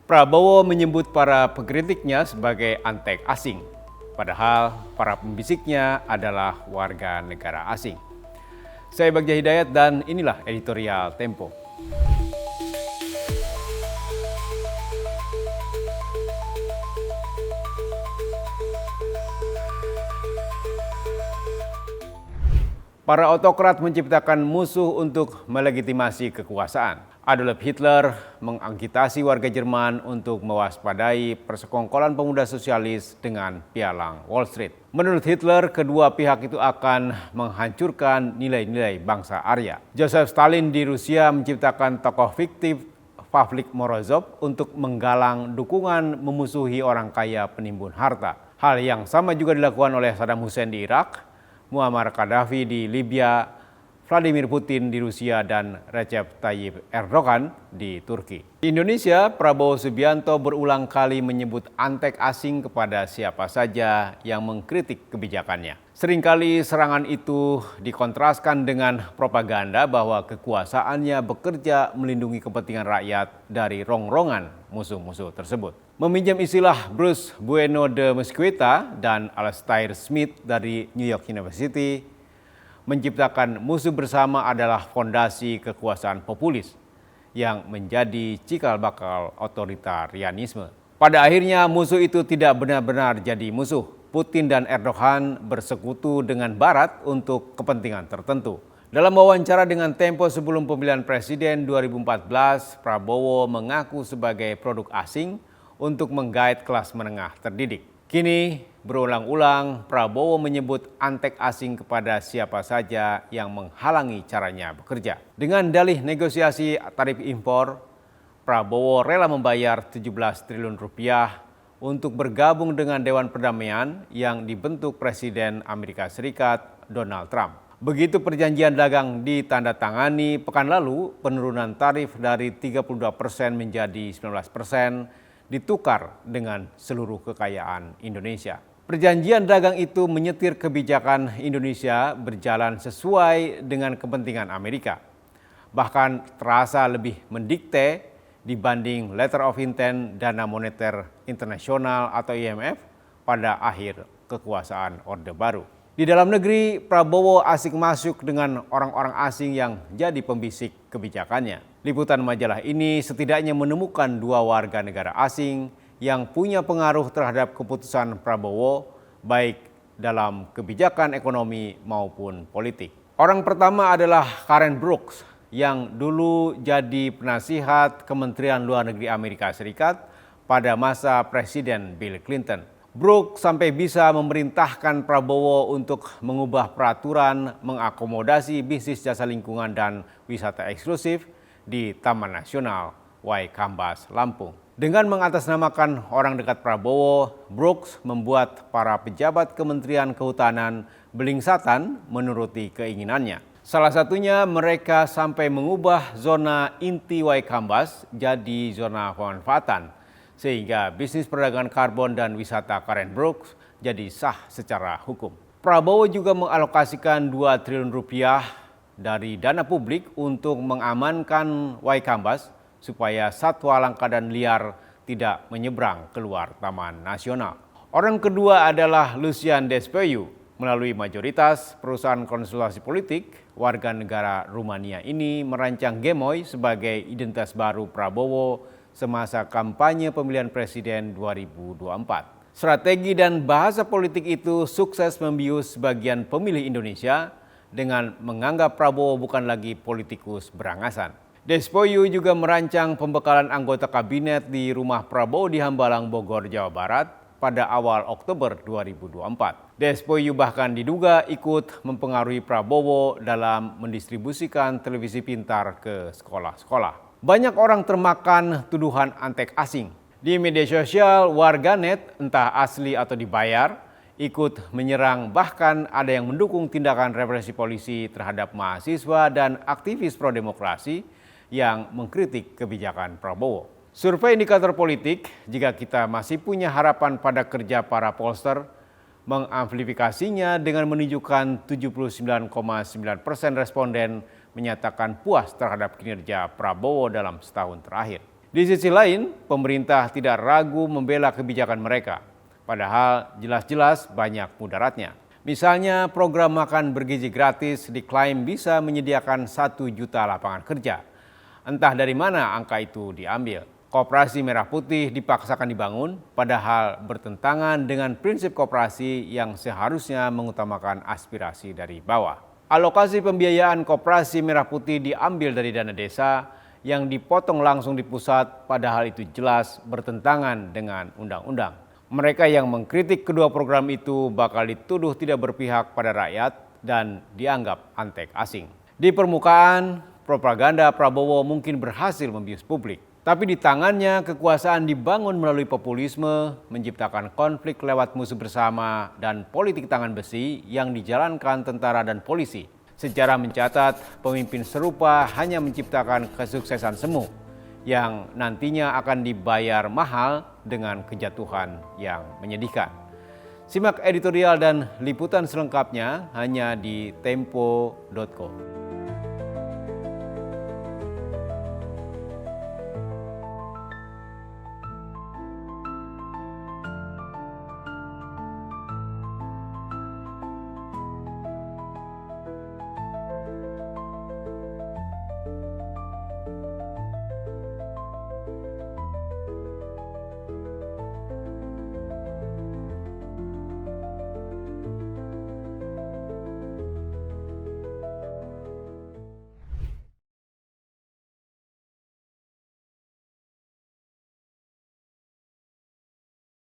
Prabowo menyebut para pengkritiknya sebagai antek asing, padahal para pembisiknya adalah warga negara asing. Saya Bagja Hidayat dan inilah editorial Tempo. Para autokrat menciptakan musuh untuk melegitimasi kekuasaan. Adolf Hitler mengagitasi warga Jerman untuk mewaspadai persekongkolan pemuda sosialis dengan pialang Wall Street. Menurut Hitler, kedua pihak itu akan menghancurkan nilai-nilai bangsa Arya. Joseph Stalin di Rusia menciptakan tokoh fiktif Pavlik Morozov untuk menggalang dukungan memusuhi orang kaya penimbun harta. Hal yang sama juga dilakukan oleh Saddam Hussein di Irak, Muammar Gaddafi di Libya, Vladimir Putin di Rusia, dan Recep Tayyip Erdogan di Turki. Di Indonesia, Prabowo Subianto berulang kali menyebut antek asing kepada siapa saja yang mengkritik kebijakannya. Seringkali serangan itu dikontraskan dengan propaganda bahwa kekuasaannya bekerja melindungi kepentingan rakyat dari rongrongan musuh-musuh tersebut. Meminjam istilah Bruce Bueno de Mesquita dan Alastair Smith dari New York University, menciptakan musuh bersama adalah fondasi kekuasaan populis yang menjadi cikal bakal otoritarianisme. Pada akhirnya musuh itu tidak benar-benar jadi musuh. Putin dan Erdogan bersekutu dengan Barat untuk kepentingan tertentu. Dalam wawancara dengan Tempo sebelum pemilihan presiden 2014, Prabowo mengaku sebagai produk asing untuk menggait kelas menengah terdidik. Kini berulang-ulang Prabowo menyebut antek asing kepada siapa saja yang menghalangi caranya bekerja. Dengan dalih negosiasi tarif impor, Prabowo rela membayar 17 triliun rupiah untuk bergabung dengan Dewan Perdamaian yang dibentuk Presiden Amerika Serikat Donald Trump. Begitu perjanjian dagang ditandatangani pekan lalu, penurunan tarif dari 32% menjadi 19% ditukar dengan seluruh kekayaan Indonesia. Perjanjian dagang itu menyetir kebijakan Indonesia berjalan sesuai dengan kepentingan Amerika. Bahkan terasa lebih mendikte dibanding Letter of Intent Dana Moneter Internasional atau IMF pada akhir kekuasaan Orde Baru. Di dalam negeri, Prabowo asik masuk dengan orang-orang asing yang jadi pembisik kebijakannya. Liputan majalah ini setidaknya menemukan 2 warga negara asing yang punya pengaruh terhadap keputusan Prabowo, baik dalam kebijakan ekonomi maupun politik. Orang pertama adalah Karen Brooks, yang dulu jadi penasihat Kementerian Luar Negeri Amerika Serikat pada masa Presiden Bill Clinton. Brooks sampai bisa memerintahkan Prabowo untuk mengubah peraturan mengakomodasi bisnis jasa lingkungan dan wisata eksklusif di Taman Nasional Waikambas, Lampung. Dengan mengatasnamakan orang dekat Prabowo, Brooks membuat para pejabat Kementerian Kehutanan belingsatan menuruti keinginannya. Salah satunya mereka sampai mengubah zona inti Waikambas jadi zona pemanfaatan, sehingga bisnis perdagangan karbon dan wisata Karen Brooks jadi sah secara hukum. Prabowo juga mengalokasikan 2 triliun rupiah dari dana publik untuk mengamankan Waikambas supaya satwa langka dan liar tidak menyeberang keluar Taman Nasional. Orang kedua adalah Lucian Despeyu. Melalui mayoritas perusahaan konsultasi politik, warga negara Rumania ini merancang Gemoy sebagai identitas baru Prabowo semasa kampanye pemilihan presiden 2024. Strategi dan bahasa politik itu sukses membius sebagian pemilih Indonesia dengan menganggap Prabowo bukan lagi politikus berangasan. Despoyu juga merancang pembekalan anggota kabinet di rumah Prabowo di Hambalang, Bogor, Jawa Barat pada awal Oktober 2024. Despoyu bahkan diduga ikut mempengaruhi Prabowo dalam mendistribusikan televisi pintar ke sekolah-sekolah. Banyak orang termakan tuduhan antek asing. Di media sosial, warganet entah asli atau dibayar ikut menyerang, bahkan ada yang mendukung tindakan represi polisi terhadap mahasiswa dan aktivis pro-demokrasi yang mengkritik kebijakan Prabowo. Survei indikator politik, jika kita masih punya harapan pada kerja para pollster, mengamplifikasinya dengan menunjukkan 79,9% responden menyatakan puas terhadap kinerja Prabowo dalam setahun terakhir. Di sisi lain, pemerintah tidak ragu membela kebijakan mereka, padahal jelas-jelas banyak mudaratnya. Misalnya program makan bergizi gratis diklaim bisa menyediakan 1 juta lapangan kerja. Entah dari mana angka itu diambil. Koperasi Merah Putih dipaksakan dibangun, padahal bertentangan dengan prinsip koperasi yang seharusnya mengutamakan aspirasi dari bawah. Alokasi pembiayaan Koperasi Merah Putih diambil dari dana desa yang dipotong langsung di pusat, padahal itu jelas bertentangan dengan undang-undang. Mereka yang mengkritik kedua program itu bakal dituduh tidak berpihak pada rakyat dan dianggap antek asing. Di permukaan, propaganda Prabowo mungkin berhasil membius publik. Tapi di tangannya kekuasaan dibangun melalui populisme, menciptakan konflik lewat musuh bersama, dan politik tangan besi yang dijalankan tentara dan polisi. Sejarah mencatat pemimpin serupa hanya menciptakan kesuksesan semu yang nantinya akan dibayar mahal dengan kejatuhan yang menyedihkan. Simak editorial dan liputan selengkapnya hanya di tempo.co.